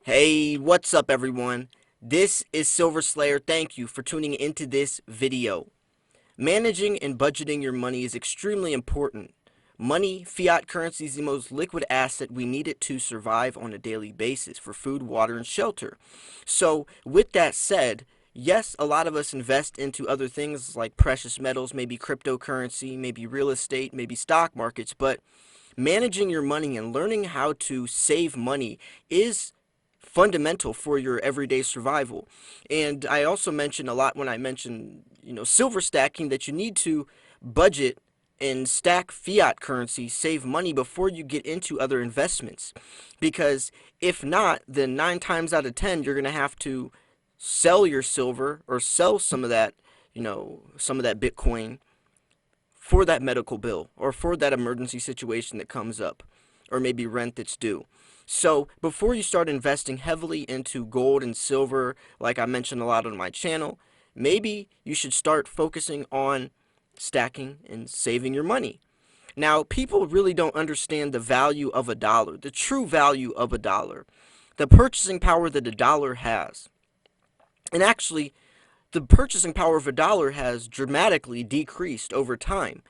Hey, what's up everyone? This is Silver Slayer. Thank you for tuning into this video. Managing and budgeting your money is extremely important. Money, fiat currency, is the most liquid asset. We need it to survive on a daily basis for food, water, and shelter. So, with that said, yes, a lot of us invest into other things like precious metals, maybe cryptocurrency, maybe real estate, maybe stock markets, but managing your money and learning how to save money is fundamental for your everyday survival. And I also mention a lot when I mention, silver stacking, that you need to budget and stack fiat currency, save money before you get into other investments. Because if not, then 9 times out of 10 you're going to have to sell your silver or sell some of that, some of that Bitcoin for that medical bill or for that emergency situation that comes up, or maybe rent that's due. So before you start investing heavily into gold and silver, like I mentioned a lot on my channel, maybe you should start focusing on stacking and saving your money. Now, people really don't understand the value of a dollar, the true value of a dollar, the purchasing power that a dollar has. And actually, the purchasing power of a dollar has dramatically decreased over time.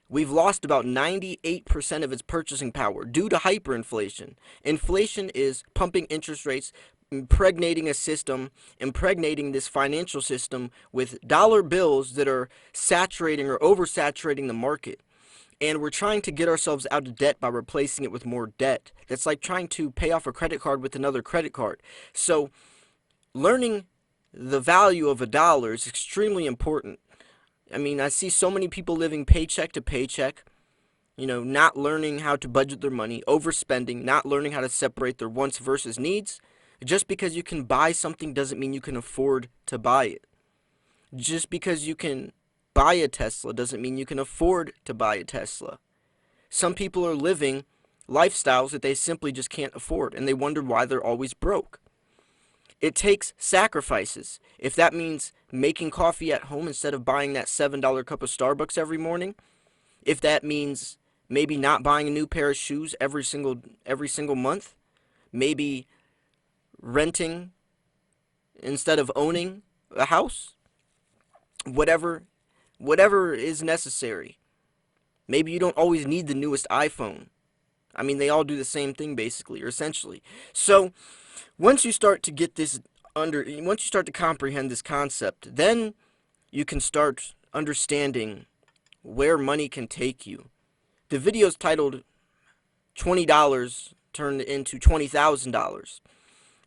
We've lost about 98% of its purchasing power due to hyperinflation. Inflation is pumping interest rates, impregnating a system, impregnating this financial system with dollar bills that are saturating or oversaturating the market. And we're trying to get ourselves out of debt by replacing it with more debt. That's like trying to pay off a credit card with another credit card. So, learning the value of a dollar is extremely important. I mean, I see so many people living paycheck to paycheck, not learning how to budget their money, overspending, not learning how to separate their wants versus needs. Just because you can buy something doesn't mean you can afford to buy it. Just because you can buy a Tesla doesn't mean you can afford to buy a Tesla. Some people are living lifestyles that they simply just can't afford, and they wonder why they're always broke. It takes sacrifices. If that means making coffee at home instead of buying that $7 cup of Starbucks every morning, if that means maybe not buying a new pair of shoes every single month, maybe renting instead of owning a house, whatever is necessary. Maybe you don't always need the newest iPhone. I mean, they all do the same thing basically or essentially. So, once you start to once you start to comprehend this concept, then you can start understanding where money can take you. The video is titled $20 turned into $20,000.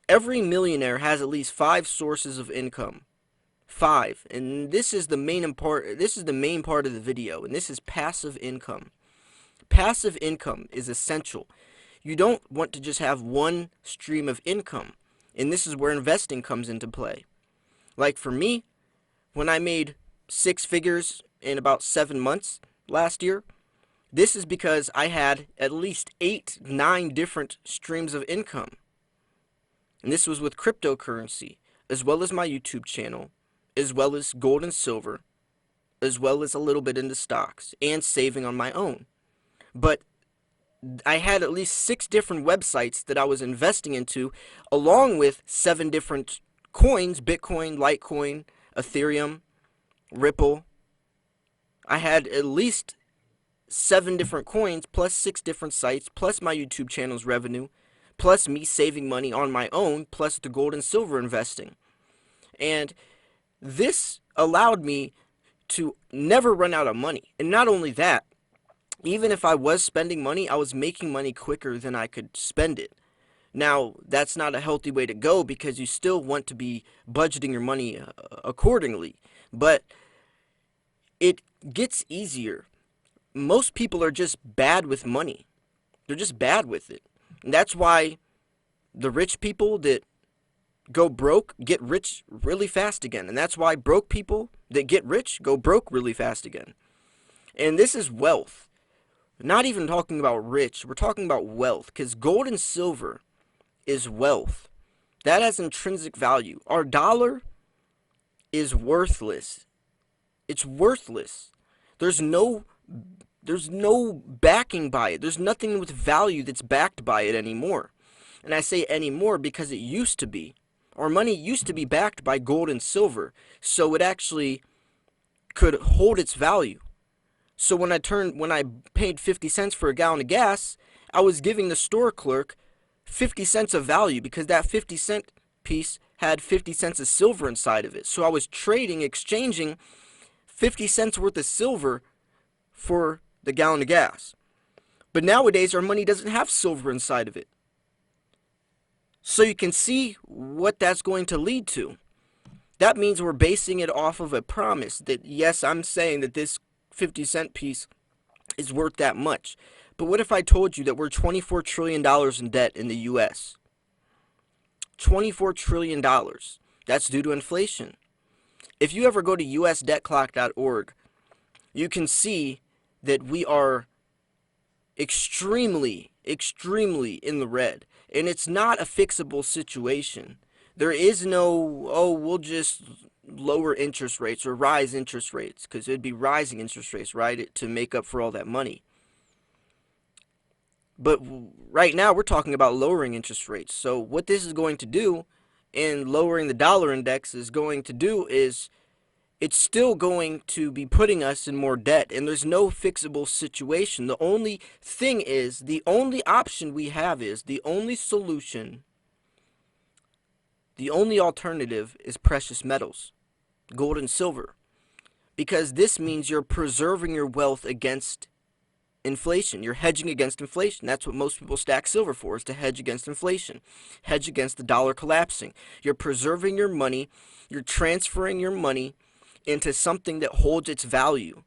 Every millionaire has at least 5 sources of income. 5. And this is the main part of the video, and this is passive income. Passive income is essential. You don't want to just have one stream of income, and this is where investing comes into play. Like for me, when I made 6 figures in about 7 months last year, this is because I had at least 8, 9 different streams of income. And this was with cryptocurrency, as well as my YouTube channel, as well as gold and silver, as well as a little bit into stocks, and saving on my own. But I had at least 6 different websites that I was investing into, along with 7 different coins: Bitcoin, Litecoin, Ethereum, Ripple. I had at least 7 different coins, plus 6 different sites, plus my YouTube channel's revenue, plus me saving money on my own, plus the gold and silver investing. And this allowed me to never run out of money. And not only that, even if I was spending money, I was making money quicker than I could spend it. Now, that's not a healthy way to go because you still want to be budgeting your money accordingly. But it gets easier. Most people are just bad with money. They're just bad with it. And that's why the rich people that go broke get rich really fast again. And that's why broke people that get rich go broke really fast again. And this is wealth. Not even talking about rich, we're talking about wealth, because gold and silver is wealth. That has intrinsic value. Our dollar is worthless. It's worthless. There's no backing by it. There's nothing with value that's backed by it anymore. And I say anymore because it used to be. Our money used to be backed by gold and silver, so it actually could hold its value. So when I paid 50 cents for a gallon of gas, I was giving the store clerk 50 cents of value because that 50-cent piece had 50 cents of silver inside of it. So I was exchanging 50 cents worth of silver for the gallon of gas. But nowadays our money doesn't have silver inside of it. So you can see what that's going to lead to. That means we're basing it off of a promise that, yes, I'm saying that this 50-cent piece is worth that much. But what if I told you that we're $24 trillion in debt in the U.S.? $24 trillion. That's due to inflation. If you ever go to usdebtclock.org, you can see that we are extremely in the red. And it's not a fixable situation. There is no, oh, we'll just lower interest rates or rise interest rates, because it'd be rising interest rates, right, to make up for all that money. But right now we're talking about lowering interest rates. So what this is going to do, and lowering the dollar index is going to do, is it's still going to be putting us in more debt, and there's no fixable situation. The only thing is, the only option we have is, the only solution, the only alternative is precious metals, gold and silver, because this means you're preserving your wealth against inflation. You're hedging against inflation. That's what most people stack silver for, is to hedge against inflation, hedge against the dollar collapsing. You're preserving your money, you're transferring your money into something that holds its value.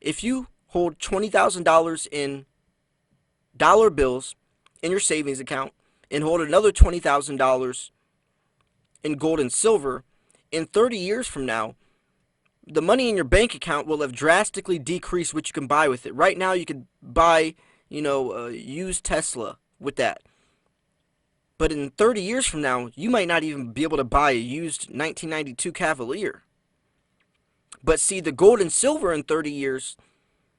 If you hold $20,000 in dollar bills in your savings account and hold another $20,000 in gold and silver, in 30 years from now, the money in your bank account will have drastically decreased what you can buy with it. Right now, you could buy, used Tesla with that. But in 30 years from now, you might not even be able to buy a used 1992 Cavalier. But see, the gold and silver in 30 years,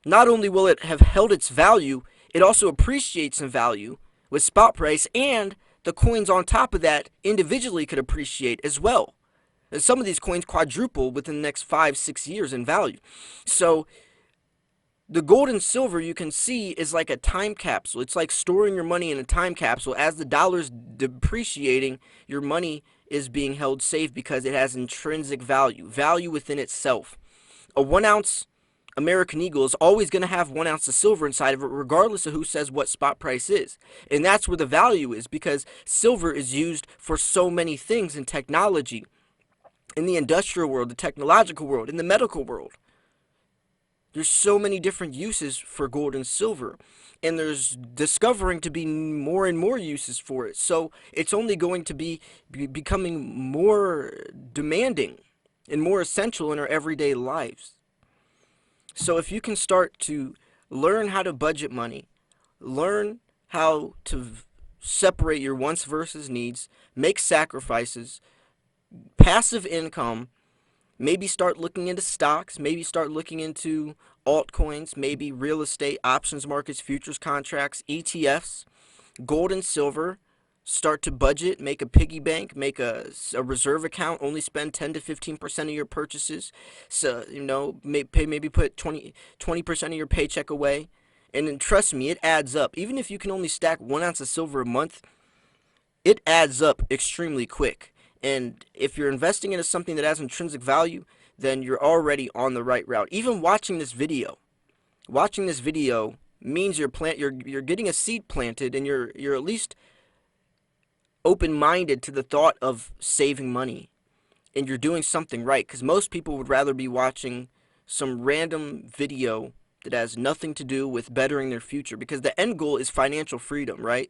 not only will it have held its value, it also appreciates in value with spot price, and the coins on top of that individually could appreciate as well. And some of these coins quadruple within the next 5-6 years in value. So the gold and silver, you can see, is like a time capsule. It's like storing your money in a time capsule. As the dollar's depreciating, your money is being held safe because it has intrinsic value within itself. A 1-ounce American Eagle is always going to have 1 ounce of silver inside of it, regardless of who says what spot price is. And that's where the value is, because silver is used for so many things in technology, in the industrial world, the technological world, in the medical world. There's so many different uses for gold and silver, and there's discovering to be more and more uses for it. So it's only going to be becoming more demanding and more essential in our everyday lives. So if you can start to learn how to budget money, learn how to separate your wants versus needs, make sacrifices, passive income, maybe start looking into stocks, maybe start looking into altcoins, maybe real estate, options markets, futures contracts, ETFs, gold and silver. Start to budget, make a piggy bank, make a reserve account, only spend 10 to 15% of your purchases. So, maybe put 20% of your paycheck away. And then trust me, it adds up. Even if you can only stack 1 ounce of silver a month, it adds up extremely quick. And if you're investing into something that has intrinsic value, then you're already on the right route. Even watching this video means you're getting a seed planted, and you're at least open-minded to the thought of saving money, and you're doing something right, because most people would rather be watching some random video that has nothing to do with bettering their future, because the end goal is financial freedom, right?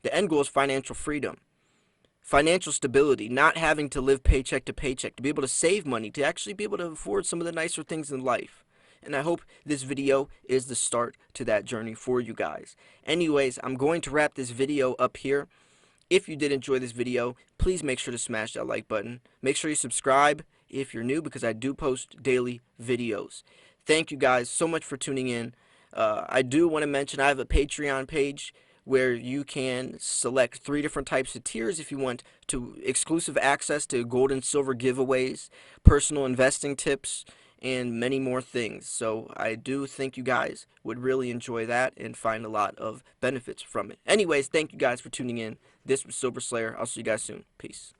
The end goal is financial freedom, financial stability, not having to live paycheck to paycheck, to be able to save money, to actually be able to afford some of the nicer things in life. And I hope this video is the start to that journey for you guys. Anyways, I'm going to wrap this video up here. If you did enjoy this video, please make sure to smash that like button. Make sure you subscribe if you're new, because I do post daily videos. Thank you guys so much for tuning in. I do want to mention I have a Patreon page where you can select 3 different types of tiers if you want to exclusive access to gold and silver giveaways, personal investing tips, and many more things. So I do think you guys would really enjoy that and find a lot of benefits from it. Anyways, thank you guys for tuning in. This was Silver Slayer. I'll see you guys soon. Peace.